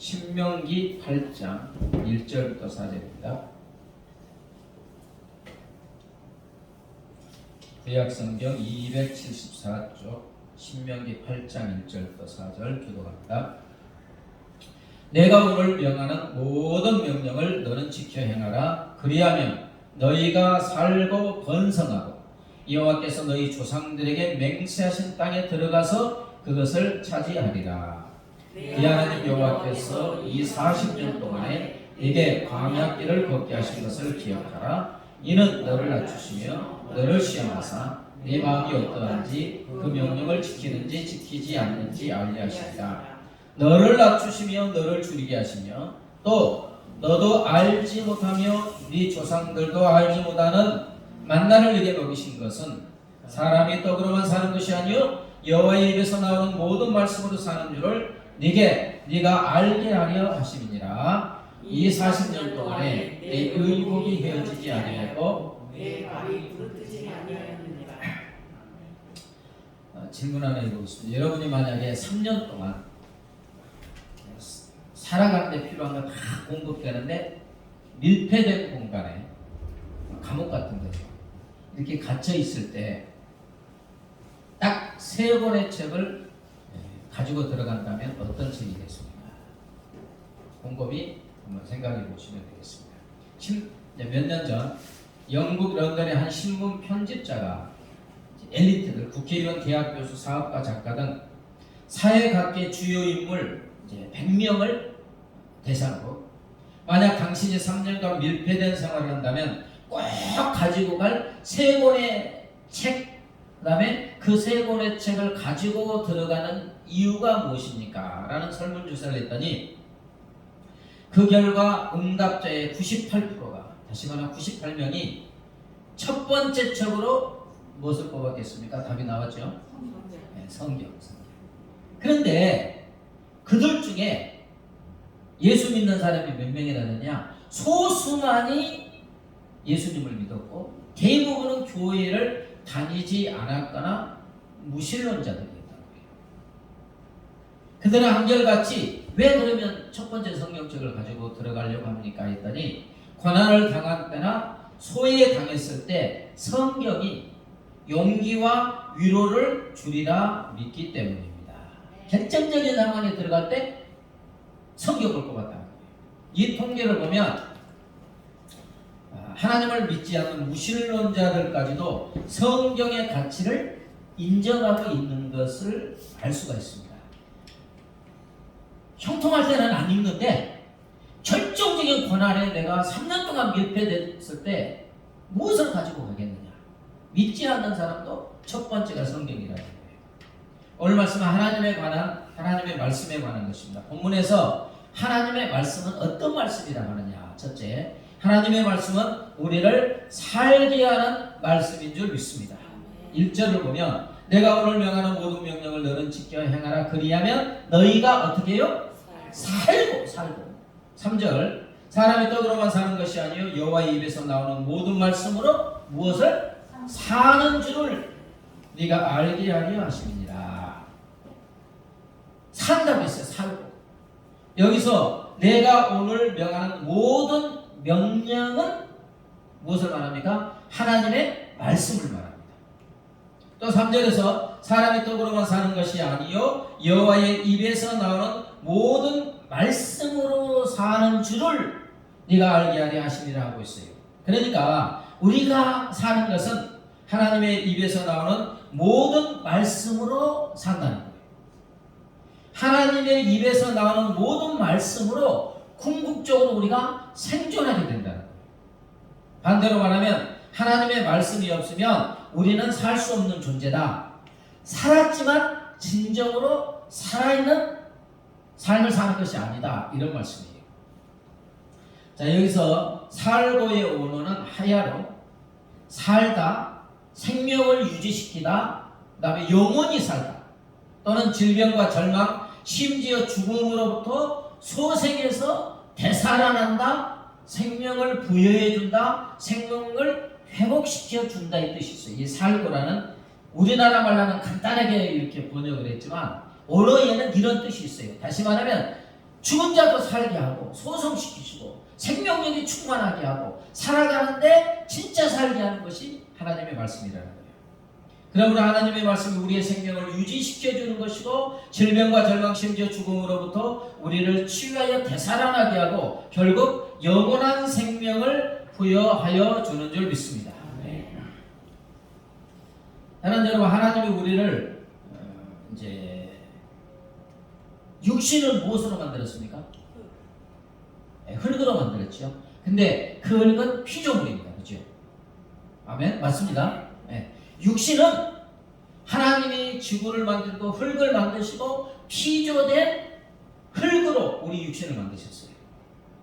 신명기 8장 1절부터 4절입니다. 구약성경 274쪽 신명기 8장 1절부터 4절 교독합니다. 내가 오늘 명하는 모든 명령을 너는 지켜 행하라. 그리하면 너희가 살고 번성하고 여호와께서 너희 조상들에게 맹세하신 땅에 들어가서 그것을 차지하리라. 네 하나님 여호와께서 이 40년 동안에 네게 광야길을 걷게 하신 것을 기억하라. 이는 너를 낮추시며 너를 시험하사 네 마음이 어떠한지 그 명령을 지키는지 지키지 않는지 알게 하시리라. 너를 낮추시며 너를 줄이게 하시며 또 너도 알지 못하며 네 조상들도 알지 못하는 만나를 네게 먹이신 것은 사람이 떡으로만 사는 것이 아니요 여호와의 입에서 나오는 모든 말씀으로 사는 줄을 네가 알게 하려 하심이니라. 이 40년 동안에 내 의복이 헤어지지 아니하고 내 발이 부르뜨지 아니하였느니라. 질문 하나 해보겠습니다. 여러분이 만약에 3년 동안 살아가는 데 필요한 거 다 공급되는데 밀폐된 공간에 감옥 같은 데서 이렇게 갇혀 있을 때 딱 3권의 책을 가지고 들어간다면 어떤 책이겠습니까? 공급이 한번 생각해 보시면 되겠습니다. 몇 년 전 영국 런던의 한 신문 편집자가 엘리트들, 국회의원, 대학 교수, 사업가, 작가 등 사회각계 주요 인물 100명을 대상으로 만약 당신이 3년간 밀폐된 생활을 한다면 꼭 가지고 갈 3권의 책, 그 다음에 그 3권의 책을 가지고 들어가는 이유가 무엇입니까? 라는 설문조사를 했더니 그 결과 응답자의 98%가, 다시 말하면 98명이 첫 번째 책으로 무엇을 뽑았겠습니까? 답이 나왔죠? 네, 성경. 그런데 그들 중에 예수 믿는 사람이 몇 명이나 되냐? 소수만이 예수님을 믿었고 대부분은 교회를 다니지 않았거나 무신론자들이었다는 거예요. 그들은 한결같이 왜 그러면 첫 번째 성경책을 가지고 들어가려고 합니까? 했더니 고난을 당할 때나 소외에 당했을 때 성경이 용기와 위로를 주리라 믿기 때문입니다. 결정적인 상황에 들어갈 때 성경을 뽑았다는 거예요. 이 통계를 보면 하나님을 믿지 않는 무신론자들까지도 성경의 가치를 인정하고 있는 것을 알 수가 있습니다. 형통할 때는 안 읽는데 결정적인 고난에 내가 3년 동안 밀폐됐을 때 무엇을 가지고 가겠느냐? 믿지 않는 사람도 첫 번째가 성경이라는 거예요. 오늘 말씀은 하나님의 말씀에 관한 것입니다. 본문에서 하나님의 말씀은 어떤 말씀이라고 하느냐? 첫째, 하나님의 말씀은 우리를 살게 하는 말씀인 줄 믿습니다. 1절을 보면 내가 오늘 명하는 모든 명령을 너는 지켜 행하라. 그리하면 너희가 어떻게 해요? 살고. 3절 사람이 떡으로만 사는 것이 아니요 여호와의 입에서 나오는 모든 말씀으로 무엇을? 사는 줄을 네가 알게 하려 하심이니라. 산다고 했어요. 살고. 여기서 내가 오늘 명하는 모든 명령은 무엇을 말합니까? 하나님의 말씀을 말합니다. 또 3절에서 사람이 떡으로만 사는 것이 아니요 여호와의 입에서 나오는 모든 말씀으로 사는 줄을 네가 알게 하려 하시니라 하고 있어요. 그러니까 우리가 사는 것은 하나님의 입에서 나오는 모든 말씀으로 산다는 거예요. 하나님의 입에서 나오는 모든 말씀으로 궁극적으로 우리가 생존하게 된다는 거예요. 반대로 말하면 하나님의 말씀이 없으면 우리는 살 수 없는 존재다. 살았지만 진정으로 살아있는 삶을 사는 것이 아니다. 이런 말씀이에요. 자, 여기서 살고의 원어는 하야로 살다, 생명을 유지시키다, 그 다음에 영원히 살다, 또는 질병과 절망, 심지어 죽음으로부터 소생해서 되살아난다, 생명을 부여해준다, 생명을 회복시켜준다 이 뜻이 있어요. 이 살고라는 우리나라 말로는 간단하게 이렇게 번역을 했지만 언어에는 이런 뜻이 있어요. 다시 말하면 죽은 자도 살게 하고 소성시키시고 생명력이 충만하게 하고 살아가는데 진짜 살게 하는 것이 하나님의 말씀이라는 거예요. 그러므로 하나님의 말씀이 우리의 생명을 유지시켜주는 것이고 질병과 절망 심지어 죽음으로부터 우리를 치유하여 되살아나게 하고 결국 영원한 생명을 부여하여 주는 줄 믿습니다. 다른 여러분, 하나님이 우리를 이제 육신을 무엇으로 만들었습니까? 흙으로 만들었죠. 근데 그 흙은 피조물입니다. 그죠? 아멘? 맞습니다. 육신은 하나님이 지구를 만들고 흙을 만드시고 피조된 흙으로 우리 육신을 만드셨어요.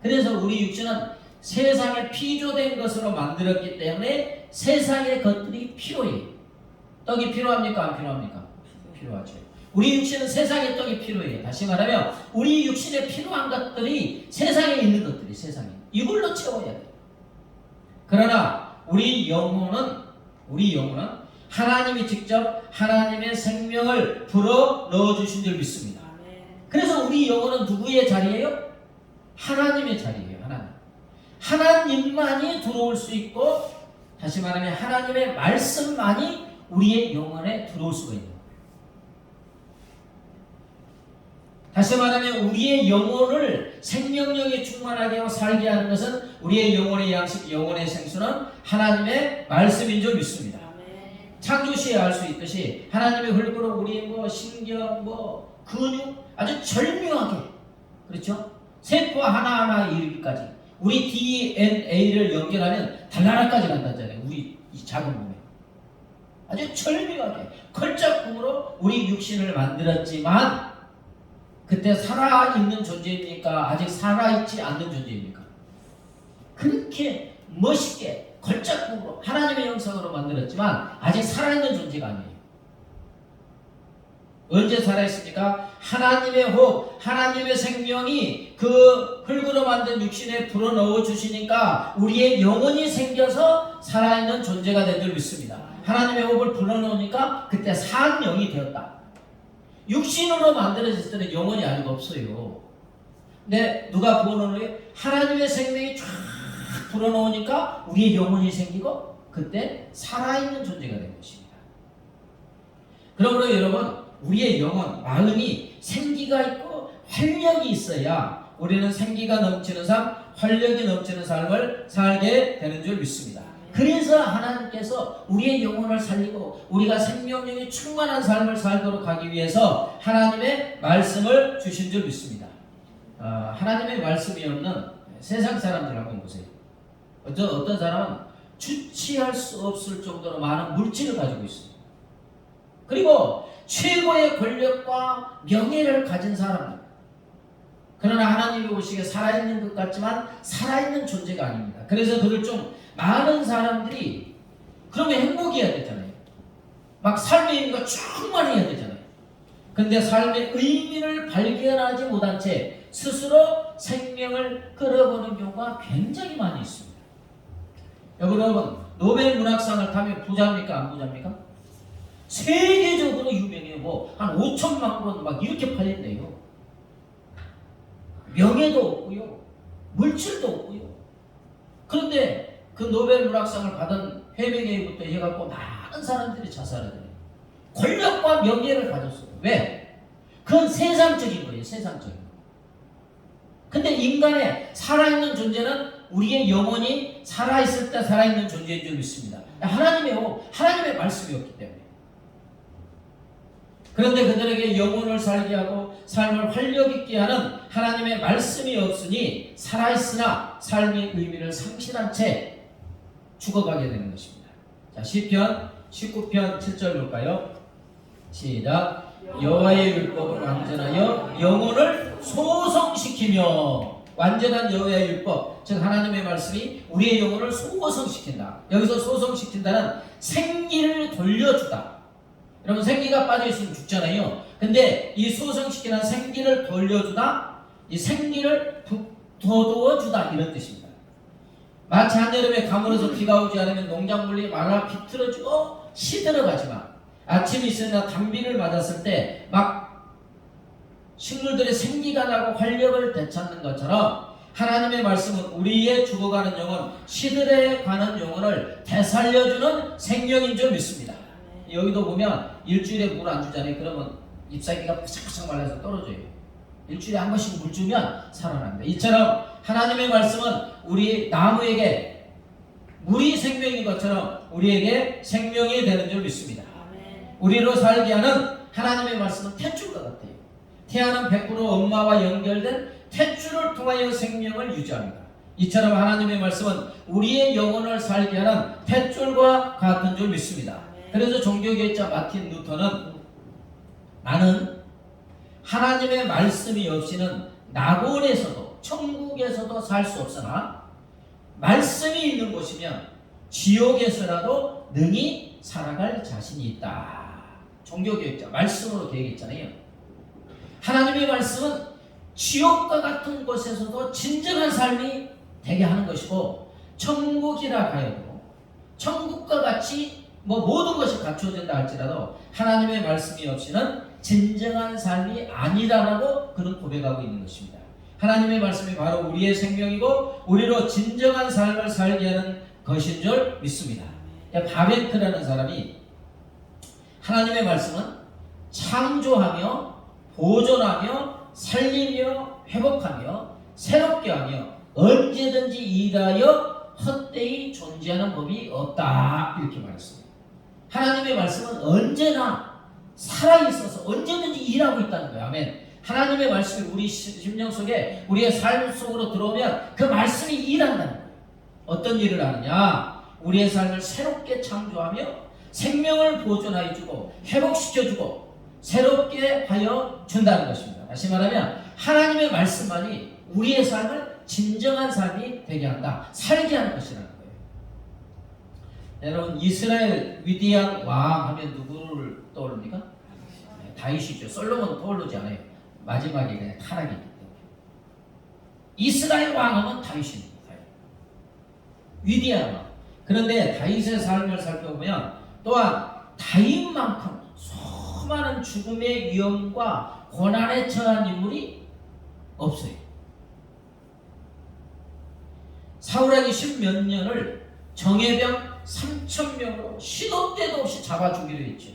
그래서 우리 육신은 세상에 피조된 것으로 만들었기 때문에 세상의 것들이 필요해요. 떡이 필요합니까? 안 필요합니까? 필요하죠. 우리 육신은 세상의 떡이 필요해요. 다시 말하면 우리 육신에 필요한 것들이 세상에 있는 것들이 세상에 이걸로 채워야 돼요. 그러나 우리 영혼은 하나님이 직접 하나님의 생명을 불어 넣어주신 줄 믿습니다. 그래서 우리 영혼은 누구의 자리예요? 하나님의 자리예요. 하나님만이 들어올 수 있고, 다시 말하면 하나님의 말씀만이 우리의 영혼에 들어올 수가 있는 거예요. 다시 말하면 우리의 영혼을 생명력이 충만하게 하고 살게 하는 것은 우리의 영혼의 양식, 영혼의 생수는 하나님의 말씀인 줄 믿습니다. 창조시에 알 수 있듯이 하나님의 흙으로 우리의 신경, 근육 아주 절묘하게, 그렇죠? 세포 하나하나 이르기까지 우리 DNA를 연결하면 달나라까지 간다잖아요. 우리 이 작은 몸에 아주 절묘하게 걸작품으로 우리 육신을 만들었지만 그때 살아있는 존재입니까? 아직 살아있지 않는 존재입니까? 그렇게 멋있게 걸작품으로 하나님의 형상으로 만들었지만 아직 살아있는 존재가 아니에요. 언제 살아있습니까? 하나님의 호흡, 하나님의 생명이 그 흙으로 만든 육신에 불어넣어 주시니까 우리의 영혼이 생겨서 살아있는 존재가 된 줄 믿습니다. 하나님의 호흡을 불어넣으니까 그때 산 영이 되었다. 육신으로 만들어졌을 때는 영혼이 아니고 없어요. 근데 누가 불어넣어요? 하나님의 생명이 쫙 불어넣으니까 우리의 영혼이 생기고 그때 살아있는 존재가 된 것입니다. 그러므로 여러분, 우리의 영혼, 마음이 생기가 있고 활력이 있어야 우리는 생기가 넘치는 삶, 활력이 넘치는 삶을 살게 되는 줄 믿습니다. 그래서 하나님께서 우리의 영혼을 살리고 우리가 생명력이 충만한 삶을 살도록 하기 위해서 하나님의 말씀을 주신 줄 믿습니다. 하나님의 말씀이 없는 세상 사람들 한번 보세요. 어떤 사람은 주체할 수 없을 정도로 많은 물질을 가지고 있어요. 그리고 최고의 권력과 명예를 가진 사람들. 그러나 하나님이 보시기에 살아있는 것 같지만 살아있는 존재가 아닙니다. 그래서 그들 좀 많은 사람들이 그러면 행복해야 되잖아요. 막 삶의 의미가 충만해야 되잖아요. 근데 삶의 의미를 발견하지 못한 채 스스로 생명을 끌어보는 경우가 굉장히 많이 있습니다. 여러분, 노벨 문학상을 타면 부자입니까? 안 부자입니까? 세계적으로 유명해요. 한 5천만 권 막 이렇게 팔린대요. 명예도 없고요. 물질도 없고요. 그런데 그 노벨 문학상을 받은 해밍웨이부터 해갖고 많은 사람들이 자살을 해요. 권력과 명예를 가졌어요. 왜? 그건 세상적인 거예요. 세상적인 거. 근데 인간의 살아있는 존재는 우리의 영혼이 살아있을 때 살아있는 존재인 줄 믿습니다. 하나님의 말씀이었기 때문에. 그런데 그들에게 영혼을 살게 하고 삶을 활력 있게 하는 하나님의 말씀이 없으니 살아있으나 삶의 의미를 상실한 채 죽어가게 되는 것입니다. 자, 시편 19편 7절 볼까요? 시작. 여호와의 율법은 완전하여 영혼을 소성시키며, 완전한 여호와의 율법, 즉 하나님의 말씀이 우리의 영혼을 소성시킨다. 여기서 소성시킨다는 생기를 돌려주다. 여러분, 생기가 빠져있으면 죽잖아요. 근데 이 소성시키는 생기를 돌려주다, 이 생기를 돋워주다, 이런 뜻입니다. 마치 한여름에 가물어서 비가 오지 않으면 농작물이 말라 비틀어지고 시들어가지만 아침이 있으나 단비를 맞았을 때 막 식물들의 생기가 나고 활력을 되찾는 것처럼 하나님의 말씀은 우리의 죽어가는 영혼, 시들에 가는 영혼을 되살려주는 생명인 줄 믿습니다. 여기도 보면 일주일에 물 안 주잖아요. 그러면 잎사귀가 바짝바짝 말라서 떨어져요. 일주일에 한 번씩 물 주면 살아납니다. 이처럼 하나님의 말씀은 우리 나무에게 물이 생명인 것처럼 우리에게 생명이 되는 줄 믿습니다. 우리로 살게 하는 하나님의 말씀은 탯줄과 같아요. 태아는 100% 엄마와 연결된 탯줄을 통하여 생명을 유지합니다. 이처럼 하나님의 말씀은 우리의 영혼을 살게 하는 탯줄과 같은 줄 믿습니다. 그래서 종교개혁자 마틴 루터는 나는 하나님의 말씀이 없이는 낙원에서도 천국에서도 살 수 없으나 말씀이 있는 곳이면 지옥에서라도 능히 살아갈 자신이 있다. 종교개혁자 말씀으로 계획했잖아요. 하나님의 말씀은 지옥과 같은 곳에서도 진정한 삶이 되게 하는 것이고 천국이라 하여도 천국과 같이 모든 것이 갖추어진다 할지라도 하나님의 말씀이 없이는 진정한 삶이 아니라고 그는 고백하고 있는 것입니다. 하나님의 말씀이 바로 우리의 생명이고 우리로 진정한 삶을 살게 하는 것인 줄 믿습니다. 바벤크라는 사람이 하나님의 말씀은 창조하며 보존하며 살리며 회복하며 새롭게 하며 언제든지 일하여 헛되이 존재하는 법이 없다 이렇게 말했습니다. 하나님의 말씀은 언제나 살아있어서 언제든지 일하고 있다는 거예요. 아멘. 하나님의 말씀이 우리 심령 속에 우리의 삶 속으로 들어오면 그 말씀이 일한다는 거예요. 어떤 일을 하느냐? 우리의 삶을 새롭게 창조하며 생명을 보존하여 주고 회복시켜 주고 새롭게 하여 준다는 것입니다. 다시 말하면 하나님의 말씀만이 우리의 삶을 진정한 삶이 되게 한다. 살게 하는 것이라는 거예요. 여러분 이스라엘 위대한 왕 하면 누구를 떠오릅니까? 다윗이죠. 솔로몬 떠오르지 않아요. 마지막에 그냥 타락이 있기 때문에. 이스라엘 왕 하면 다윗입니다. 위대한 왕. 그런데 다윗의 삶을 살펴보면 또한 다윗만큼 수많은 죽음의 위험과 고난에 처한 인물이 없어요. 사울에게 10몇 년을 정예병 3,000명으로 시도 때도 없이 잡아 죽이려 했죠.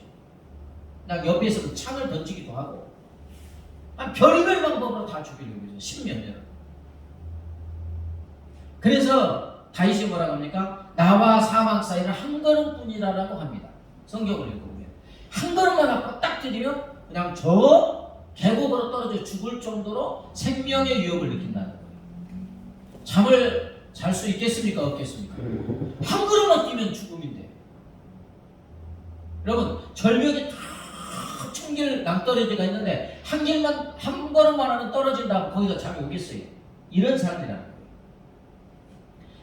나 옆에서 창을 던지기도 하고 별의별 방법으로 다 죽이려고 했죠. 10몇 년을. 그래서 다윗이 뭐라고 합니까? 나와 사망 사이는 한 걸음뿐이라고 합니다. 성경을 읽어보면 한 걸음만 앞으로 딱 들이면 그냥 저 계곡으로 떨어져 죽을 정도로 생명의 위협을 느낀다는 거예요. 잠을 잘 수 있겠습니까? 없겠습니까? 한 걸음만 뛰면 죽음인데. 여러분 절벽에 다 천길 낭떠러지가 있는데 한 걸음만 하면 떨어진다고 거기서 잠이 오겠어요? 이런 사람이라는 거예요.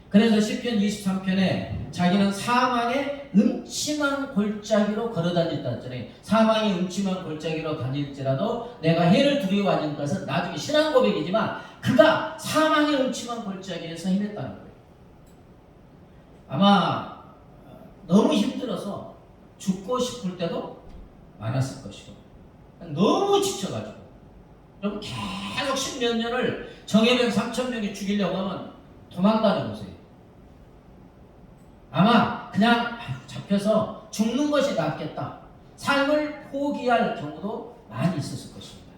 그래서 시편 23편에 자기는 사망의 음침한 골짜기로 걸어다녔다 했잖아요. 사망의 음침한 골짜기로 다닐지라도 내가 해를 두려워하는 것은 나중에 신앙 고백이지만 그가 사망의 음침한 골짜기에서 헤맸다는 거예요. 아마 너무 힘들어서 죽고 싶을 때도 많았을 것이고 너무 지쳐가지고 그럼 계속 10몇 년을 정예병 3,000명이 죽이려고 하면 도망가는 거세요. 아마 그냥 잡혀서 죽는 것이 낫겠다. 삶을 포기할 경우도 많이 있었을 것입니다.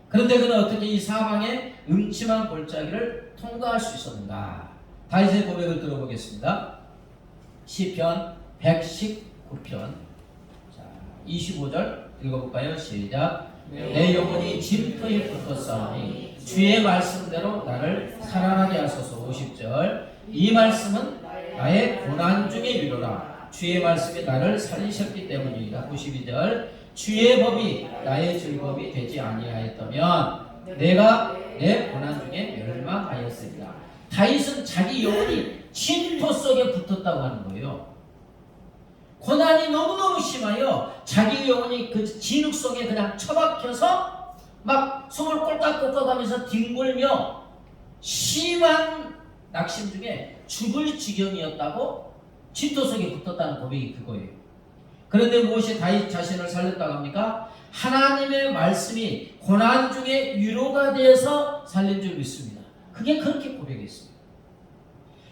그런데 그는 어떻게 이 사망의 음침한 골짜기를 통과할 수 있었는가? 다윗의 고백을 들어보겠습니다. 시편 119편 25절 읽어볼까요? 시작. 내 영혼이 쉼터에 붙었사오니 주의 말씀대로 나를 살아나게 하소서. 50절. 이 말씀은 나의 고난 중의 위로라. 주의 말씀이 나를 살리셨기 때문이다. 52절. 주의 법이 나의 즐거움이 되지 아니하였다면 내가 내 고난 중에 멸망하였으리라. 다윗은 자기 영혼이 쉼터 속에 붙었다고 하는 거예요. 고난이 너무너무 심하여 자기 영혼이 그 진흙 속에 그냥 처박혀서 막 숨을 꼴깍꼴깍 하면서 뒹굴며 심한 낙심 중에 죽을 지경이었다고 쉼터 속에 붙었다는 고백이 그거예요. 그런데 무엇이 다윗 자신을 살렸다고 합니까? 하나님의 말씀이 고난 중에 위로가 되어서 살린 줄 믿습니다. 그게 그렇게 고백했습니다.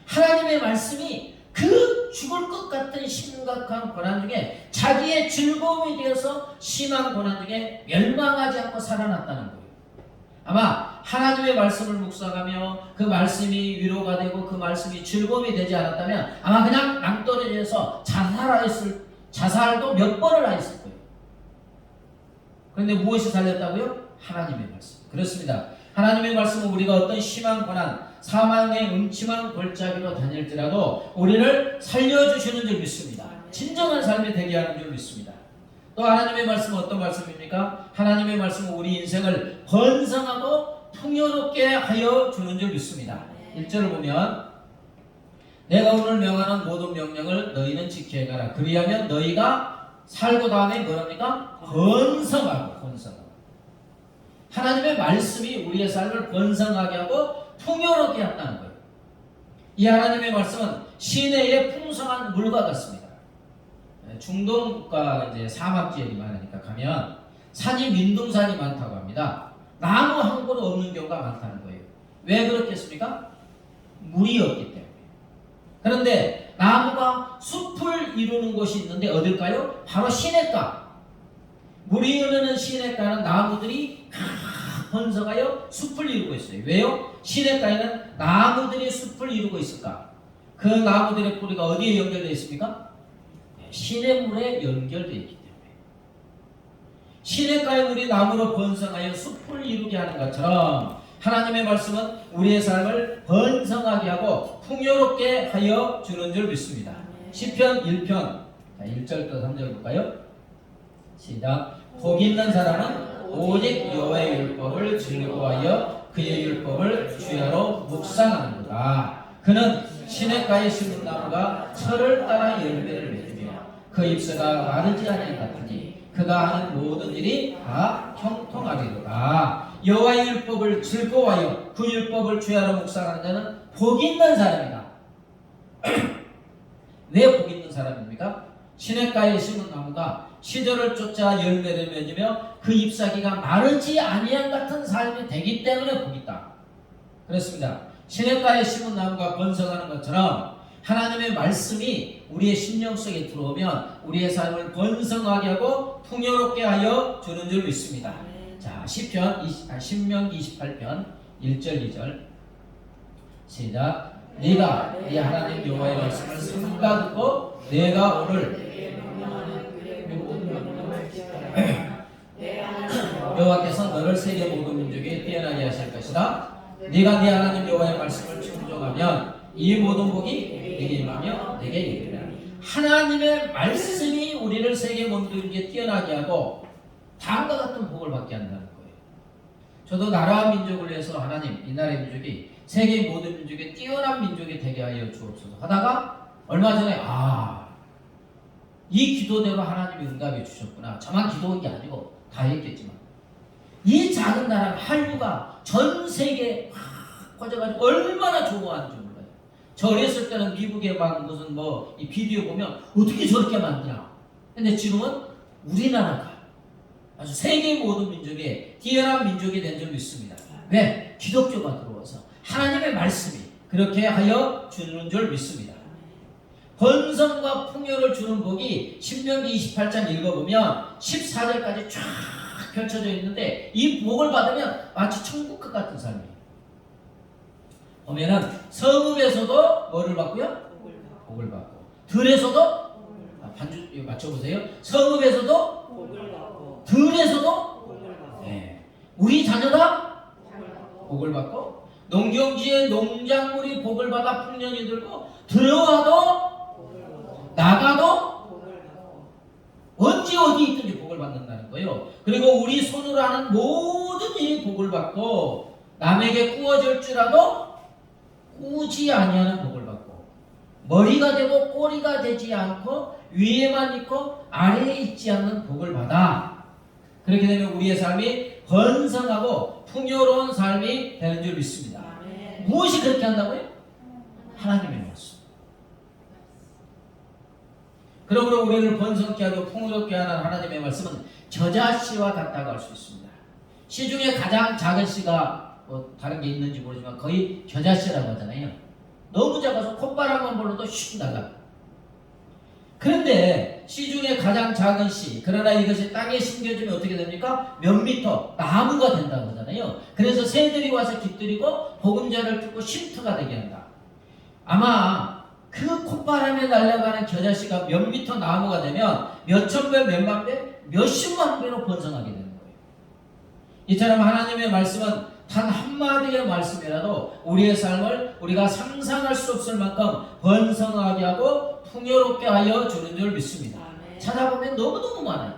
하나님의 말씀이 그 죽을 것 같은 심각한 고난 중에 자기의 즐거움이 되어서 심한 고난 중에 멸망하지 않고 살아났다는 거예요. 아마 하나님의 말씀을 묵상하며 그 말씀이 위로가 되고 그 말씀이 즐거움이 되지 않았다면 아마 그냥 낭떠러지에서 자살도 몇 번을 하였을 거예요. 그런데 무엇이 살렸다고요? 하나님의 말씀. 그렇습니다. 하나님의 말씀은 우리가 어떤 심한 고난, 사망의 음침한 골짜기로 다닐지라도 우리를 살려주시는 줄 믿습니다. 진정한 삶이 되게 하는 줄 믿습니다. 또 하나님의 말씀은 어떤 말씀입니까? 하나님의 말씀은 우리 인생을 번성하고 풍요롭게 하여 주는 줄 믿습니다. 1절을 보면 내가 오늘 명하는 모든 명령을 너희는 지켜야 가라. 그리하면 너희가 살고 다음에 뭐랍니까? 번성하고. 하나님의 말씀이 우리의 삶을 번성하게 하고 풍요롭게 한다는 거예요. 이 하나님의 말씀은 시내의 풍성한 물과 같습니다. 중동 국가 이제 사막 지역이 많으니까 가면 산이 민둥산이 많다고 합니다. 나무 한 그루 없는 경우가 많다는 거예요. 왜 그렇겠습니까? 물이 없기 때문에. 그런데 나무가 숲을 이루는 곳이 있는데 어딜까요? 바로 시냇가. 물이 흐르는 시냇가는 나무들이 번성하여 숲을 이루고 있어요. 왜요? 시냇가에는 나무들이 숲을 이루고 있을까? 그 나무들의 뿌리가 어디에 연결되어 있습니까? 시냇물에 연결되어 있기 때문에. 시냇가의 물이 나무로 번성하여 숲을 이루게 하는 것처럼 하나님의 말씀은 우리의 삶을 번성하게 하고 풍요롭게 하여 주는 줄 믿습니다. 시편 1편 1절부터 3절 볼까요? 시작. 복 있는 사람은 오직 여호와의 율법을 즐거워하여 그의 율법을 주야로 묵상하는도다. 그는 시냇가에 심은 나무가 철을 따라 열매를 맺으며 그 잎새가 마르지 아니한 같으니 그가 하는 모든 일이 다 형통하리로다. 여호와의 율법을 즐거워하여 그 율법을 주야로 묵상하는 자는 복 있는 사람이다. 왜 복 있는 사람입니까? 시냇가에 심은 나무가 시절을 쫓아 열매를 맺으며 그 잎사귀가 마르지 아니한 같은 삶이 되기 때문에 복이 있다. 그렇습니다. 시냇가에 심은 나무가 번성하는 것처럼 하나님의 말씀이 우리의 심령 속에 들어오면 우리의 삶을 번성하게 하고 풍요롭게 하여 주는 줄 믿습니다. 자, 신명기 28편 1절 2절 시작. 네가 네 하나님 여호와의 말씀을 삼가 듣고 내가 오늘 여호와께서 너를 세계 모든 민족에 뛰어나게 하실 것이다. 네가 네 하나님 여호와의 말씀을 청종하면 이 모든 복이 네게 임하며 네게 이르리라. 하나님의 말씀이 우리를 세계 모든 민족에 뛰어나게 하고 다음과 같은 복을 받게 한다는 거예요. 저도 나라와 민족을 위해서 하나님 이 나라의 민족이 세계 모든 민족에 뛰어난 민족이 되게 하여 주옵소서 하다가 얼마 전에 이 기도대로 하나님이 응답해 주셨구나. 저만 기도한 게 아니고 다 했겠지만 이 작은 나라 한류가 전 세계에 퍼져가지고 얼마나 좋아하는지 몰라요. 저 어렸을 때는 미국에 막 무슨 이 비디오 보면 어떻게 저렇게 만드나. 근데 지금은 우리나라가 아주 세계 모든 민족의 뛰어난 민족이 된 줄 믿습니다. 왜? 기독교가 들어와서 하나님의 말씀이 그렇게 하여 주는 줄 믿습니다. 번성과 풍요를 주는 복이 신명기 28장 읽어보면 14절까지 쫙 펼쳐져 있는데 이 복을 받으면 마치 천국과 같은 삶이에요. 보면은 성읍에서도 뭐를 받고요? 복을 받고 들에서도 반주 이거 맞춰보세요. 성읍에서도 복을 받고 들에서도 네. 우리 자녀가 복을 받고 농경지의 농작물이 복을 받아 풍년이 들고 들어와도 나가도 언제 어디 있든지 복을 받는다는 거예요. 그리고 우리 손으로 하는 모든 일이 복을 받고 남에게 꾸어질지라도 꾸지 아니하는 복을 받고 머리가 되고 꼬리가 되지 않고 위에만 있고 아래에 있지 않는 복을 받아. 그렇게 되면 우리의 삶이 번성하고 풍요로운 삶이 되는 줄 믿습니다. 무엇이 그렇게 한다고요? 하나님의 말씀. 그러므로 우리를 번성케 하고 풍요롭게 하는 하나님의 말씀은 겨자씨와 같다고 할 수 있습니다. 씨 중에 가장 작은 씨가 뭐 다른 게 있는지 모르지만 거의 겨자씨라고 하잖아요. 너무 작아서 콧바람만 불러도 슉 나가. 그런데 씨 중에 가장 작은 씨, 그러나 이것이 땅에 심겨지면 어떻게 됩니까? 몇 미터 나무가 된다고 하잖아요. 그래서 새들이 와서 깃들이고 보금자를 뚫고 쉼터가 되게 한다. 아마 그 콧바람에 날아가는 겨자씨가 몇 미터 나무가 되면 몇천 배, 몇만 배, 몇십만 배로 번성하게 되는 거예요. 이처럼 하나님의 말씀은 단 한마디의 말씀이라도 우리의 삶을 우리가 상상할 수 없을 만큼 번성하게 하고 풍요롭게 하여 주는 줄 믿습니다. 찾아보면 너무너무 많아요.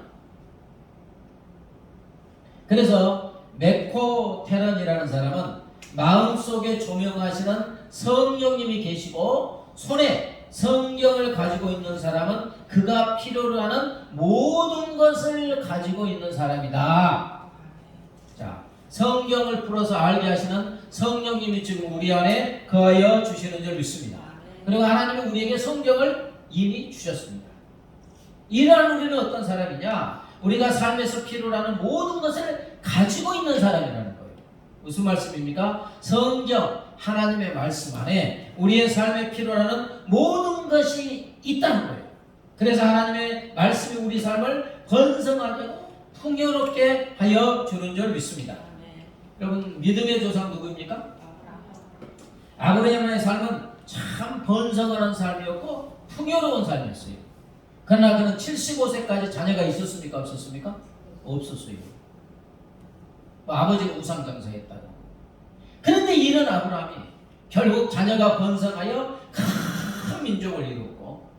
그래서 메코 테런이라는 사람은 마음속에 조명하시는 성령님이 계시고 손에 성경을 가지고 있는 사람은 그가 필요로 하는 모든 것을 가지고 있는 사람이다. 자, 성경을 풀어서 알게 하시는 성령님이 지금 우리 안에 거하여 주시는 줄 믿습니다. 그리고 하나님은 우리에게 성경을 이미 주셨습니다. 이러한 우리는 어떤 사람이냐? 우리가 삶에서 필요로 하는 모든 것을 가지고 있는 사람이라는 거예요. 무슨 말씀입니까? 성경, 하나님의 말씀 안에 우리의 삶에 필요로 하는 모든 것이 있다는 거예요. 그래서 하나님의 말씀이 우리 삶을 번성하게 하고 풍요롭게 하여 주는 줄 믿습니다. 여러분, 믿음의 조상 누구입니까? 아브라함의 삶은 참 번성하는 삶이었고 풍요로운 삶이었어요. 그러나 그는 75세까지 자녀가 있었습니까? 없었습니까? 없었어요. 아버지가 우상장사했다고. 그런데 이런 아브라함이 결국 자녀가 번성하여 큰 민족을 이루었고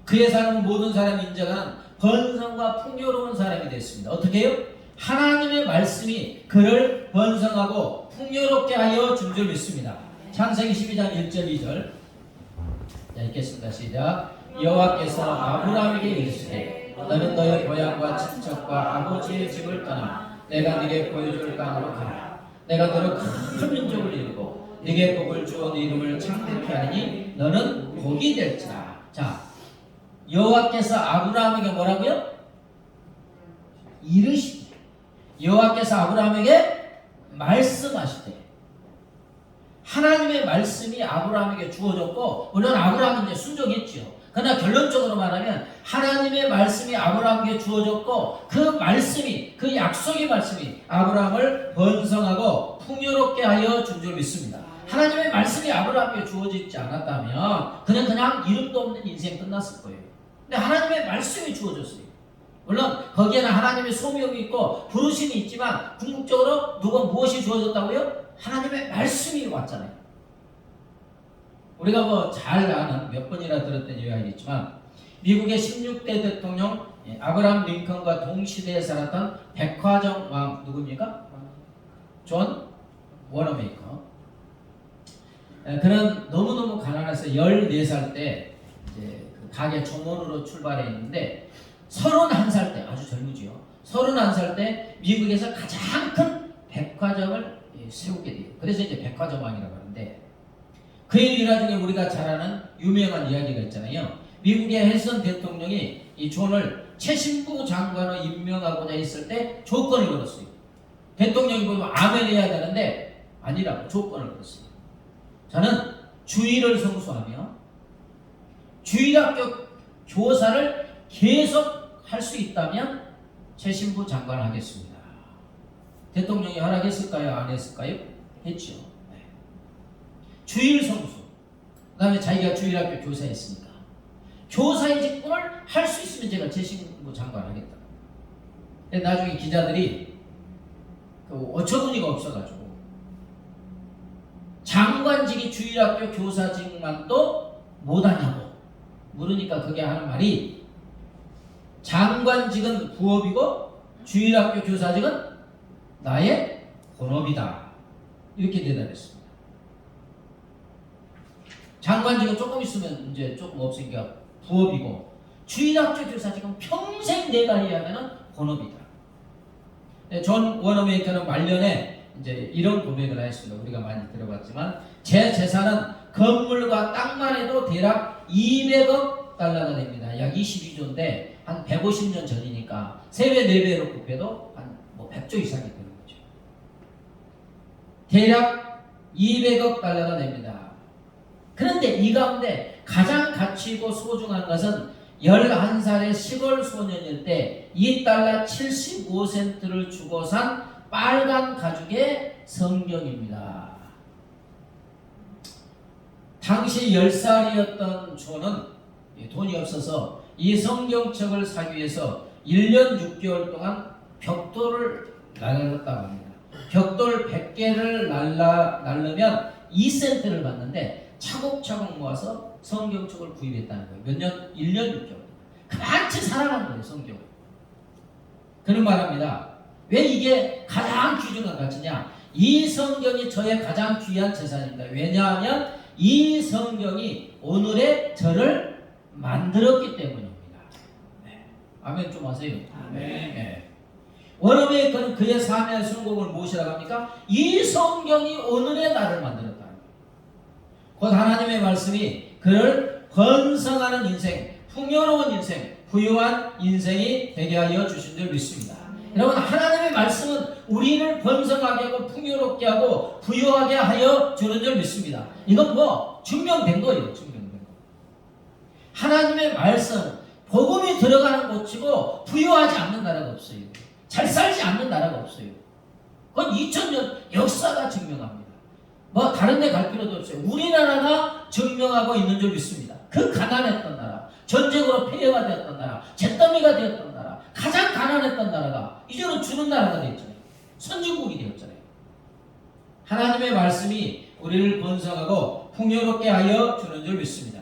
그의 삶은 모든 사람이 인정하는 번성과 풍요로운 사람이 됐습니다. 어떻게 해요? 하나님의 말씀이 그를 번성하고 풍요롭게 하여 준 줄 믿습니다. 창세기 12장 1절 2절. 자, 읽겠습니다. 시작. 여호와께서 아브라함에게 이르시되 너는 너의 고향과 친척과 아버지의 집을 떠나 내가 네게 보여줄 땅으로 가라. 내가 너를 큰 민족을 이루고 네게 복을 주어 네 이름을 창대케 하리니 너는 복이 될지라. 자, 여호와께서 아브라함에게 뭐라고요? 이르시되. 여호와께서 아브라함에게 말씀하시되. 하나님의 말씀이 아브라함에게 주어졌고 물론 아브라함은 이제 순종했죠. 그러나 결론적으로 말하면 하나님의 말씀이 아브라함에게 주어졌고 그 말씀이, 그 약속의 말씀이 아브라함을 번성하고 풍요롭게 하여 준 줄 믿습니다. 하나님의 말씀이 아브라함에게 주어지지 않았다면 그냥 이름도 없는 인생 끝났을 거예요. 근데 하나님의 말씀이 주어졌어요. 물론 거기에는 하나님의 소명이 있고 부르심이 있지만 궁극적으로 누가 무엇이 주어졌다고요? 하나님의 말씀이 왔잖아요. 우리가 뭐 잘 아는 몇 번이나 들었던 이야기겠지만 미국의 16대 대통령 아브라함 링컨과 동시대에 살았던 백화점 왕 누굽니까? 존 워너메이커. 그는 너무너무 가난해서 14살 때 이제 그 가게 종원으로 출발했는데 31살 때, 아주 젊으지요. 31살 때 미국에서 가장 큰 백화점을 세우게 돼요. 그래서 이제 백화점 왕이라고 하는데 그의 일화 중에 우리가 잘 아는 유명한 이야기가 있잖아요. 미국의 해선 대통령이 이 존을 최신부 장관으로 임명하고자 했을 때 조건을 걸었어요. 대통령이 보면 아멘 해야 되는데 아니라고 조건을 걸었어요. 저는 주일을 성수하며 주일학교 교사를 계속 할 수 있다면 최신부 장관을 하겠습니다. 대통령이 허락했을까요? 안 했을까요? 했죠. 네. 주일 성수. 그 다음에 자기가 주일학교 교사했으니까 교사의 직분을 할 수 있으면 제가 최신부 장관 하겠다. 근데 나중에 기자들이 어처구니가 없어가지고 장관직이 주일학교 교사직만도 못하냐고 물으니까 그게 하는 말이 장관직은 부업이고 주일학교 교사직은 나의 본업이다. 이렇게 대답했습니다. 장관직은 조금 있으면 이제 조금 없으니까 부업이고 주일학교 교사직은 평생 내가 해야 하는 본업이다. 존 워너메이커는 말년에 이제 이런 고백을 했습니다. 우리가 많이 들어봤지만 제 재산은 건물과 땅만 해도 대략 200억 달러가 됩니다. 약 22조인데 한 150년 전이니까 3배, 4배로 곱해도 한 뭐 100조 이상이 되는 거죠. 대략 200억 달러가 됩니다. 그런데 이 가운데 가장 가치 있고 소중한 것은 11살의 시골 소년일 때 2달러 75센트를 주고 산 빨간 가죽의 성경입니다. 당시 10살이었던 존은 돈이 없어서 이 성경책을 사기 위해서 1년 6개월 동안 벽돌을 날렸다고 합니다. 벽돌 100개를 날르면 2센트를 받는데 차곡차곡 모아서 성경책을 구입했다는 거예요. 몇 년? 1년 6개월. 같이 살아가는 거예요, 성경을. 그는 말합니다. 왜 이게 가장 귀중한 가치냐? 이 성경이 저의 가장 귀한 재산입니다. 왜냐하면 이 성경이 오늘의 저를 만들었기 때문입니다. 네. 아멘 좀 하세요. 아멘. 네. 원어민의 그의 삶의 순공을 무엇이라고 합니까? 이 성경이 오늘의 나를 만들었다는 거예요. 곧 하나님의 말씀이 그를 번성하는 인생, 풍요로운 인생, 부유한 인생이 되게 하여 주신 줄 믿습니다. 여러분, 하나님의 말씀은 우리를 번성하게 하고 풍요롭게 하고 부유하게 하여 주는 줄 믿습니다. 이건 뭐 증명된 거예요. 증명된 거. 하나님의 말씀, 복음이 들어가는 곳이고 부유하지 않는 나라가 없어요. 잘 살지 않는 나라가 없어요. 그건 2000년 역사가 증명합니다. 뭐 다른 데 갈 필요도 없어요. 우리나라가 증명하고 있는 줄 믿습니다. 그 가난했던 나라, 전쟁으로 폐해가 되었던 나라, 잿더미가 되었던 나라, 가장 가난했던 나라가 이제는 주는 나라가 되었잖아요. 선진국이 되었잖아요. 하나님의 말씀이 우리를 번성하고 풍요롭게 하여 주는 줄 믿습니다.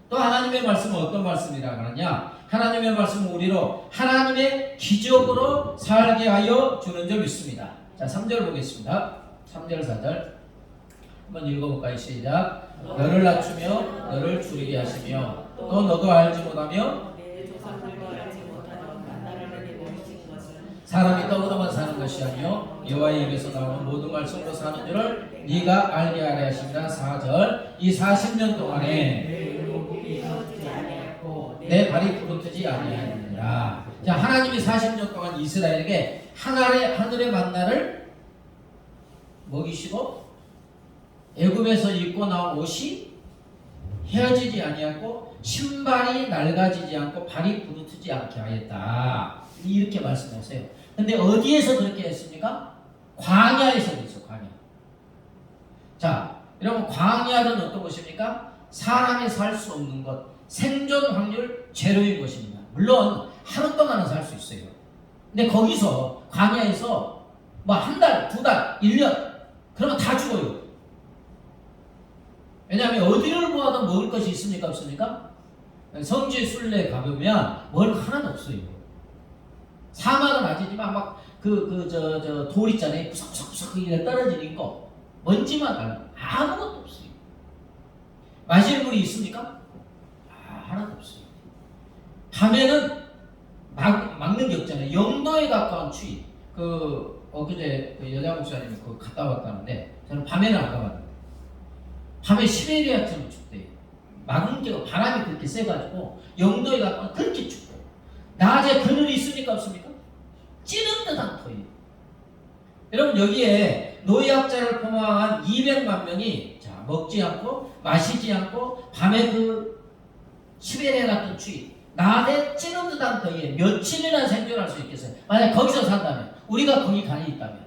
또 하나님의 말씀은 어떤 말씀이라고 하느냐? 하나님의 말씀은 우리로 하나님의 기적으로 살게 하여 주는 줄 믿습니다. 자, 3절 보겠습니다. 3절 4절 한번 읽어볼까요? 시작. 너를 낮추며 너를 줄이게 하시며 또 너도 알지 못하며 내 조상들과 알지 못하던 만나를 내버리신 것은 사람이 떡으로만 사는 것이 아니요 여호와의 입에서 나오는 모든 말씀으로 사는 줄을 네가 알게 하려 하십니다. 4절. 이 40년 동안에 내 발이 부르트지 아니하느니라. 자, 하나님이 40년 동안 이스라엘에게 하늘의 만나를 먹이시고 애굽에서 입고 나온 옷이 헤어지지 아니하고 신발이 낡아지지 않고 발이 부르트지 않게 하였다. 이렇게 말씀하세요. 근데 어디에서 그렇게 했습니까? 광야에서 그랬어요. 광야. 자, 여러분, 광야는 어떤 곳입니까? 사람이 살 수 없는 것, 생존 확률 제로인 것입니다. 물론 하루 동안은 살 수 있어요. 근데 거기서 광야에서 뭐 한 달, 두 달, 1년 그러면 다 죽어요. 왜냐하면 어디를 보아도 먹을 것이 있습니까? 없습니까? 성지 순례 가보면 먹을 거 하나도 없어요. 사막은 아니지만 막 돌 있잖아요. 구석구석 이렇게 떨어지는 거 먼지만 달라. 아무것도 없어요. 마실 물이 있습니까? 하나도 없어요. 밤에는 막는 게 없잖아요. 영도에 가까운 추위. 엊그제 여자 목사님이 갔다 왔다는데 저는 밤에는 안 가봤는데 밤에 시베리아처럼 춥대요. 막은 게 바람이 그렇게 세가지고 영도에 가까운 그렇게 춥고 낮에 그늘이 있습니까? 없습니까? 찌는 듯한 터예요. 여러분, 여기에 노예학자를 포함한 200만 명이 먹지 않고 마시지 않고 밤에 시베리아 같은 추위, 낮에 찌는 듯한 더위에 며칠이나 생존할 수 있겠어요? 만약 거기서 산다면, 우리가 거기 간이 있다면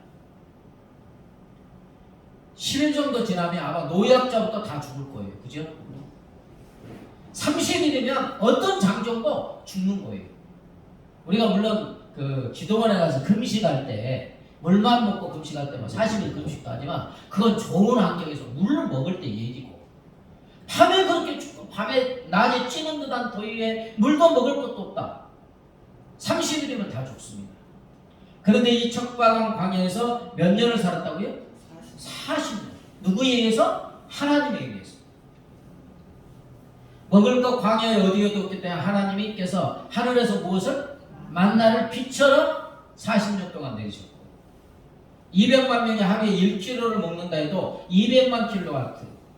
10일 정도 지나면 아마 노약자부터 다 죽을 거예요. 그죠? 30일이면 어떤 장정도 죽는 거예요. 우리가 물론 기도원에 가서 금식할 때 물만 먹고 금식할 때만 40일 금식도 하지만 그건 좋은 환경에서 물을 먹을 때 얘기고, 밤에 그렇게 죽고 밤에 낮에 찌는 듯한 더위에 물도 먹을 것도 없다. 30일이면 다 죽습니다. 그런데 이 척박한 광야에서 몇 년을 살았다고요? 40년. 누구에 의해서? 하나님에 의해서. 먹을 것 광야에 어디에도 없기 때문에 하나님께서 하늘에서 무엇을? 만나를 빛처럼 40년 동안 내리셨고, 200만 명이 하루에 1kg를 먹는다 해도 200만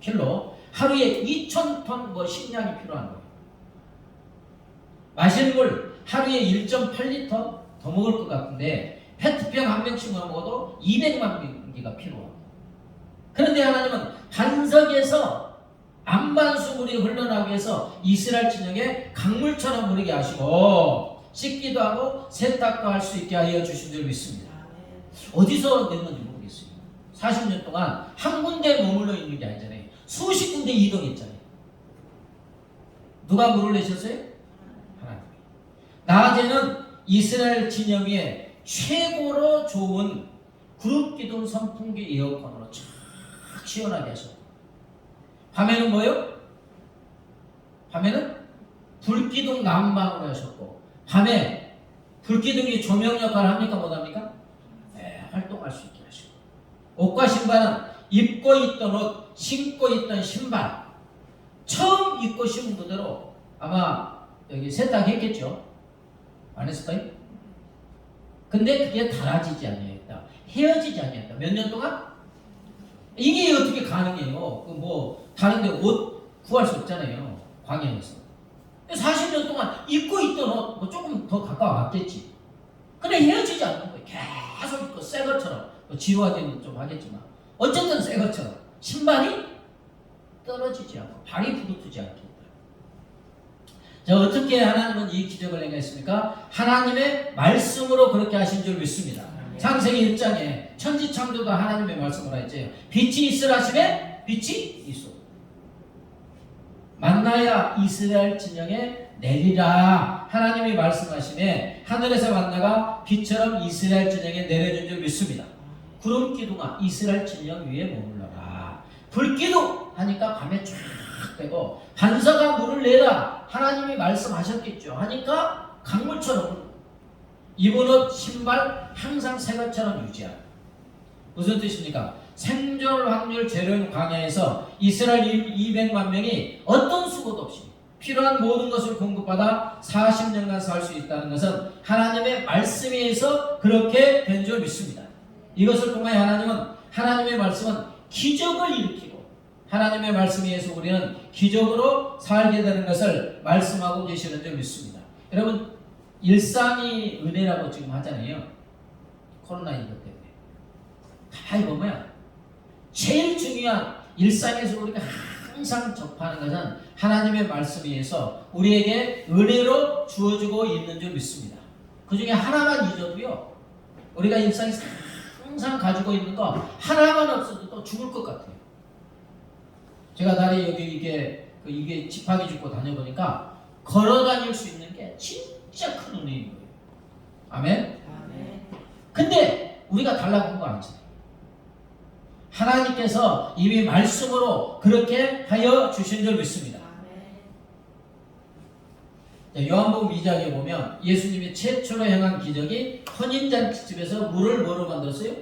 킬로 하루에 2,000톤 식량이 필요한 거예요. 마시는 물 하루에 1.8리터 더 먹을 것 같은데 페트병 한 병씩만 먹어도 200만 병기가 필요합니다. 그런데 하나님은 반석에서 안반수 물이 흘러나오기 위해서 이스라엘 진영에 강물처럼 흐르게 하시고 씻기도 하고 세탁도 할 수 있게 하여 주신 줄 믿습니다. 어디서 냈는지 모르겠어요. 40년 동안 한 군데 머물러 있는 게 아니잖아요. 수십 군데 이동했잖아요. 누가 물을 내셨어요? 하나님. 낮에는 이스라엘 진영 위에 최고로 좋은 구름기둥 선풍기 에어컨으로 쫙 시원하게 하셨고, 밤에는 뭐요? 밤에는 불기둥 난방으로 하셨고, 밤에 불기둥이 조명 역할을 합니까? 못합니까? 네, 활동할 수 있게 하시고, 옷과 신발은 입고 있던 옷, 신고 있던 신발, 처음 입고 신은 그대로 아마 여기 세탁했겠죠? 안 했을까요? 근데 그게 달아지지 아니했다. 헤어지지 아니했다. 몇 년 동안? 이게 어떻게 가능해요? 그 뭐 다른데 옷 구할 수 없잖아요. 광야에서. 40년 동안 입고 있던 옷 뭐 조금 더 가까워갔겠지. 근데 헤어지지 않는 거예요. 계속 입고 새 것처럼. 뭐 지루하기는 좀 하겠지만 어쨌든 새 것처럼 신발이 떨어지지 않고 발이 부르트지 않게. 자, 어떻게 하나님은 이 기적을 행했습니까? 하나님의 말씀으로 그렇게 하신 줄 믿습니다. 창세기 1장에 천지창조도 하나님의 말씀으로 했죠. 빛이 있으라 하시매 빛이 있어. 만나야 이스라엘 진영에 내리라. 하나님이 말씀하시매 하늘에서 만나가 빛처럼 이스라엘 진영에 내려준 줄 믿습니다. 구름 기둥아 이스라엘 진영 위에 머물러라. 불기둥 하니까 밤에 쫙 되고, 반석아 물을 내라 하나님이 말씀하셨겠죠. 하니까 강물처럼 입은 옷 신발 항상 새 것처럼 유지하라. 무슨 뜻입니까? 생존 확률 제로인 광야에서 이스라엘 200만 명이 어떤 수고도 없이 필요한 모든 것을 공급받아 40년간 살 수 있다는 것은 하나님의 말씀에 의해서 그렇게 된 줄 믿습니다. 이것을 통해 하나님의 말씀은 기적을 일으키고, 하나님의 말씀에 의해서 우리는 기적으로 살게 되는 것을 말씀하고 계시는 줄 믿습니다. 여러분, 일상이 은혜라고 지금 하잖아요. 코로나19 때문에. 가만히 보면 제일 중요한 일상에서 우리가 항상 접하는 것은 하나님의 말씀에 의해서 우리에게 은혜로 주어지고 있는 줄 믿습니다. 그 중에 하나만 잊어도요, 우리가 일상에서 항상 가지고 있는 거 하나만 없어도 또 죽을 것 같아요. 제가 다리 여기 이게 지팡이 짚고 다녀보니까 걸어 다닐 수 있는 게 진짜 큰 은혜인 거예요. 아멘? 아멘. 근데 우리가 달라고 한 거 아니잖아요. 하나님께서 이미 말씀으로 그렇게 하여 주신 줄 믿습니다. 아멘. 요한복음 2장에 보면 예수님이 최초로 행한 기적이 혼인잔치집에서 물을 뭐로 만들었어요?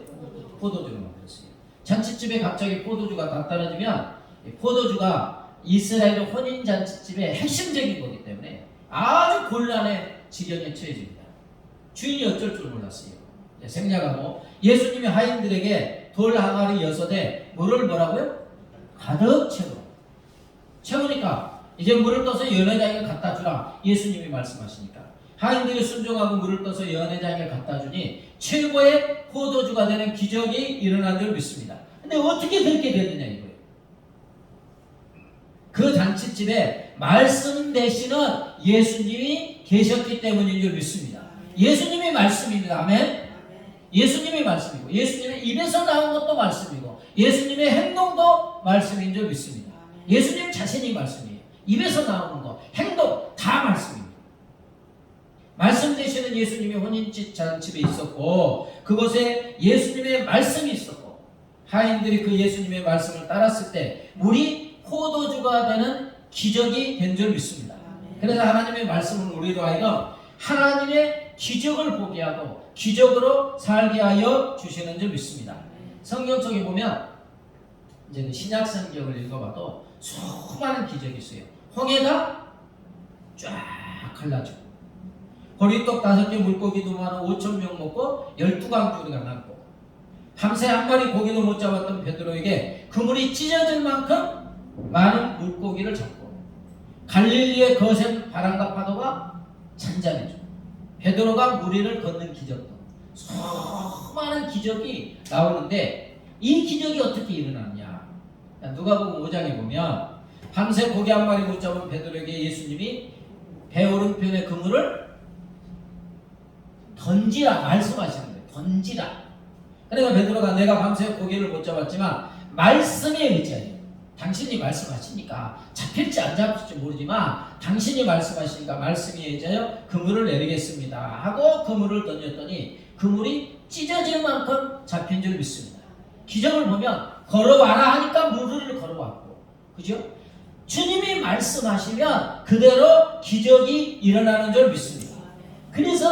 포도주로 만들었어요. 잔치집에 갑자기 포도주가 다 떨어지면 포도주가 이스라엘 혼인잔치집의 핵심적인 거기 때문에 아주 곤란의 지경에 처해집니다. 주인이 어쩔 줄 몰랐어요. 생략하고 예수님이 하인들에게 돌 항아리 6에 물을 뭐라고요? 가득 채우니까 이제 물을 떠서 연회장에 갖다 주라. 예수님이 말씀하시니까 하인들이 순종하고 물을 떠서 연회장에 갖다 주니 최고의 포도주가 되는 기적이 일어난 줄 믿습니다. 근데 어떻게 그렇게 됐느냐 이거예요. 그 잔치집에 말씀 되시는 예수님이 계셨기 때문인 줄 믿습니다. 예수님이 말씀입니다. 아멘. 예수님이 말씀이고, 예수님의 입에서 나온 것도 말씀이고, 예수님의 행동도 말씀인 줄 믿습니다. 예수님 자신이 말씀이에요. 입에서 나오는 거, 행동 다 말씀입니다. 말씀 되시는 예수님이 혼인잔치집에 있었고, 그곳에 예수님의 말씀이 있었고, 하인들이 그 예수님의 말씀을 따랐을 때 물이 포도주가 되는 기적이 된 줄 믿습니다. 그래서 하나님의 말씀을 우리로 하여금 하나님의 기적을 보게 하고 기적으로 살게 하여 주시는 줄 믿습니다. 성경 속에 보면 이제 그 신약 성경을 읽어봐도 수많은 기적이 있어요. 홍해가 쫙 갈라지고, 보리떡 5개 물고기 25,000명 먹고 12강줄이가 남고, 밤새 한 마리 고기도 못 잡았던 베드로에게 그물이 찢어질 만큼 많은 물고기를 잡고, 갈릴리의 거센 바람과 파도가 찬장해줘. 베드로가 물 위를 걷는 기적도 수많은 기적이 나오는데 이 기적이 어떻게 일어났냐? 누가복음 5장에 보면 밤새 고기 한 마리 못 잡은 베드로에게 예수님이 배 오른편에 그물을 던지라 말씀하시는 거예요. 던지라. 그러니까 베드로가 내가 밤새 고기를 못 잡았지만 말씀에 의지하여 당신이 말씀하시니까 잡힐지 안 잡힐지 모르지만 당신이 말씀하시니까 말씀에 의지하여 그물을 내리겠습니다 하고 그물을 던졌더니 그물이 찢어질 만큼 잡힌 줄 믿습니다. 기적을 보면 걸어와라 하니까 물 위를 걸어왔고, 그죠? 주님이 말씀하시면 그대로 기적이 일어나는 줄 믿습니다. 그래서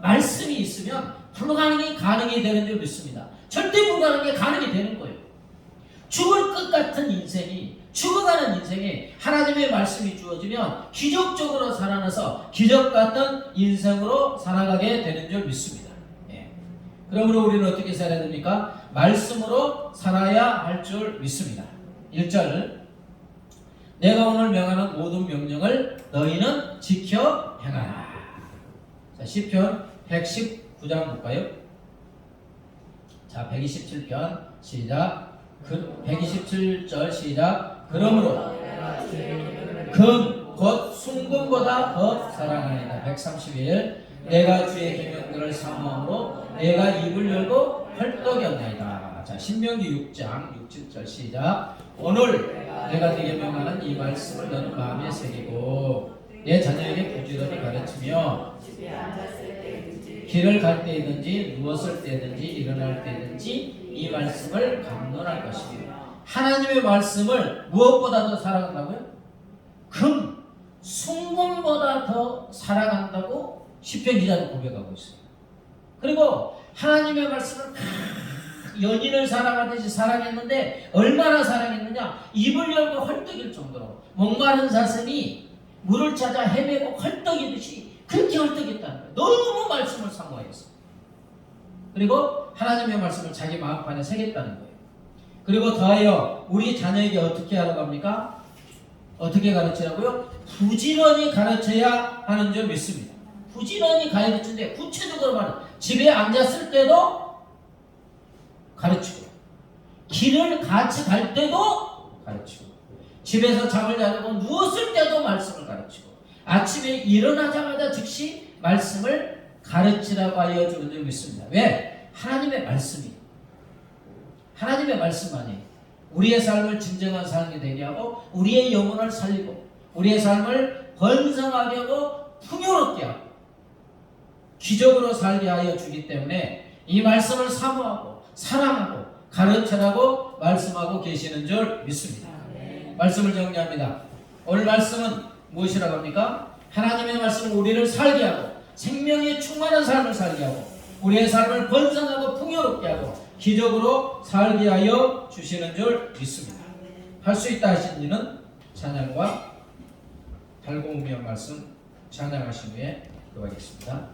말씀이 있으면 불가능이 가능이 되는 줄 믿습니다. 절대 불가능이 가능이 되는 거예요. 죽을 것 같은 인생이, 죽어가는 인생에 하나님의 말씀이 주어지면 기적적으로 살아나서 기적 같은 인생으로 살아가게 되는 줄 믿습니다. 예. 그러므로 우리는 어떻게 살아야 됩니까? 말씀으로 살아야 할 줄 믿습니다. 1절 내가 오늘 명하는 모든 명령을 너희는 지켜 행하라. 자, 시편 119장 볼까요? 자, 127편 시작. 127절 시작. 그러므로 금 곧 순금보다 더 사랑하리라. 131 내가 주의 계명들을 사모함으로 내가 입을 열고 헐떡였나이다. 자, 신명기 6장 6, 7절 시작. 오늘 내가 네게 명하는 이 말씀을 너는 마음에 새기고 내 자녀에게 부지런히 가르치며 길을 갈 때든지 누웠을 때든지 일어날 때든지 이 말씀을 강론할 것이며. 하나님의 말씀을 무엇보다 더 사랑한다고요? 금, 순금보다 더 사랑한다고 시편 기자는 고백하고 있어요. 그리고 하나님의 말씀을 연인을 사랑하듯이 사랑했는데 얼마나 사랑했느냐? 입을 열고 헐떡일 정도로 목마른 사슴이 물을 찾아 헤매고 헐떡이듯이 그렇게 헐떡였다는 거예요. 너무 말씀을 사모했어요. 그리고 하나님의 말씀을 자기 마음판에 새겼다는 거예요. 그리고 더하여 우리 자녀에게 어떻게 하라고 합니까? 어떻게 가르치라고요? 부지런히 가르쳐야 하는 줄 믿습니다. 부지런히 가르치는데 구체적으로 말하면 집에 앉았을 때도 가르치고 길을 같이 갈 때도 가르치고 집에서 잠을 자려고 누웠을 때도 말씀을 가르치고 아침에 일어나자마자 즉시 말씀을 가르치라고 하여 주는 줄 믿습니다. 왜? 하나님의 말씀이 하나님의 말씀만이 우리의 삶을 진정한 삶이 되게 하고 우리의 영혼을 살리고 우리의 삶을 번성하게 하고 풍요롭게 하고 기적으로 살게 하여 주기 때문에 이 말씀을 사모하고 사랑하고 가르쳐라고 말씀하고 계시는 줄 믿습니다. 말씀을 정리합니다. 오늘 말씀은 무엇이라고 합니까? 하나님의 말씀은 우리를 살게 하고 생명에 충만한 삶을 살게 하고 우리의 삶을 번성하고 풍요롭게 하고 기적으로 살게 하여 주시는 줄 믿습니다. 할 수 있다 하신 이는 찬양과 달고음의 말씀 찬양하신 후에 기도하겠습니다.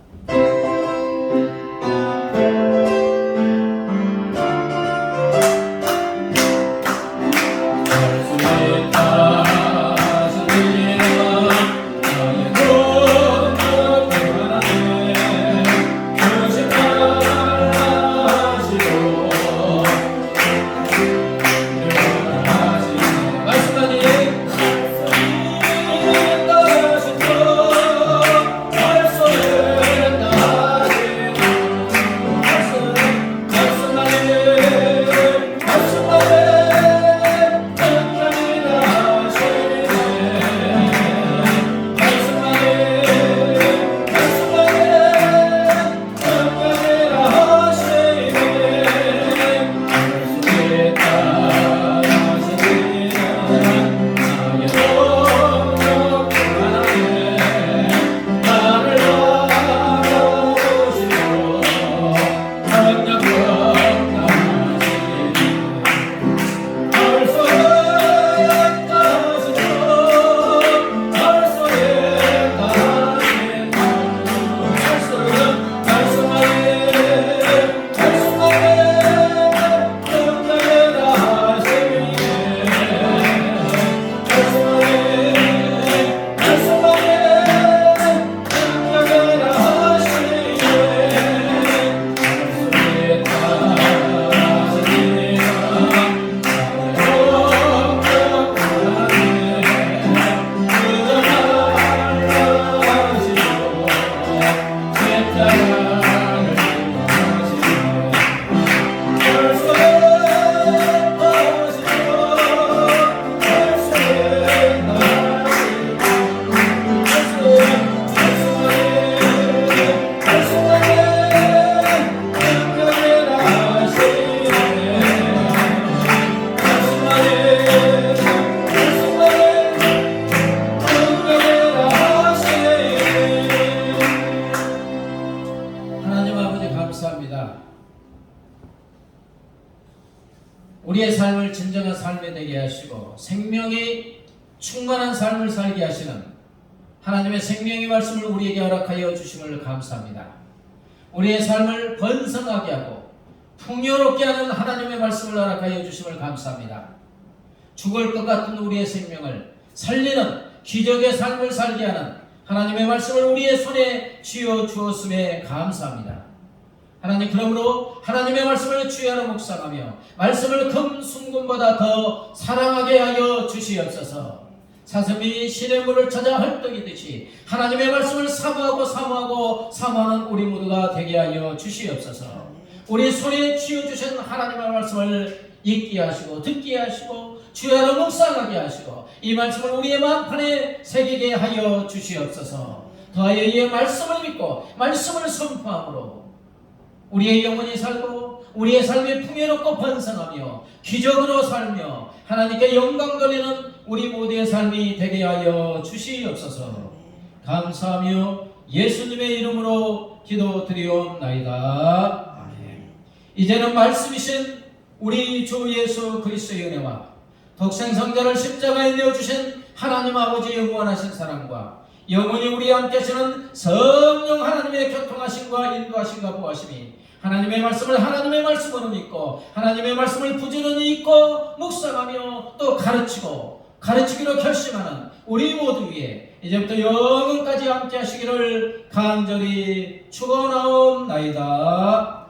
하시고 생명이 충만한 삶을 살게 하시는 하나님의 생명의 말씀을 우리에게 허락하여 주심을 감사합니다. 우리의 삶을 번성하게 하고 풍요롭게 하는 하나님의 말씀을 허락하여 주심을 감사합니다. 죽을 것 같은 우리의 생명을 살리는 기적의 삶을 살게 하는 하나님의 말씀을 우리의 손에 쥐어 주었음에 감사합니다. 하나님, 그러므로 하나님의 말씀을 주야로 묵상하며 말씀을 금순금보다 더 사랑하게 하여 주시옵소서. 사슴이 신의 물을 찾아 헐떡이듯이 하나님의 말씀을 사모하는 우리 모두가 되게 하여 주시옵소서. 우리 손에 쥐어주신 하나님의 말씀을 읽게 하시고 듣게 하시고 주야로 묵상하게 하시고 이 말씀을 우리의 마음판에 새기게 하여 주시옵소서. 더하여 이 말씀을 믿고 말씀을 선포함으로 우리의 영혼이 살고 우리의 삶이 풍요롭고 번성하며 기적으로 살며 하나님께 영광 돌리는 우리 모두의 삶이 되게 하여 주시옵소서. 감사하며 예수님의 이름으로 기도드리옵나이다. 아멘. 이제는 말씀이신 우리 주 예수 그리스도의 은혜와 독생성자를 십자가에 내어주신 하나님 아버지의 무한하신 사랑과 영원히 우리와 함께 하시는 성령 하나님의 교통하심과 인도하심과 보호하심이 하나님의 말씀을 하나님의 말씀으로 믿고 하나님의 말씀을 부지런히 읽고 묵상하며 또 가르치기로 결심하는 우리 모두 위에 이제부터 영원까지 함께 하시기를 간절히 축원하옵나이다.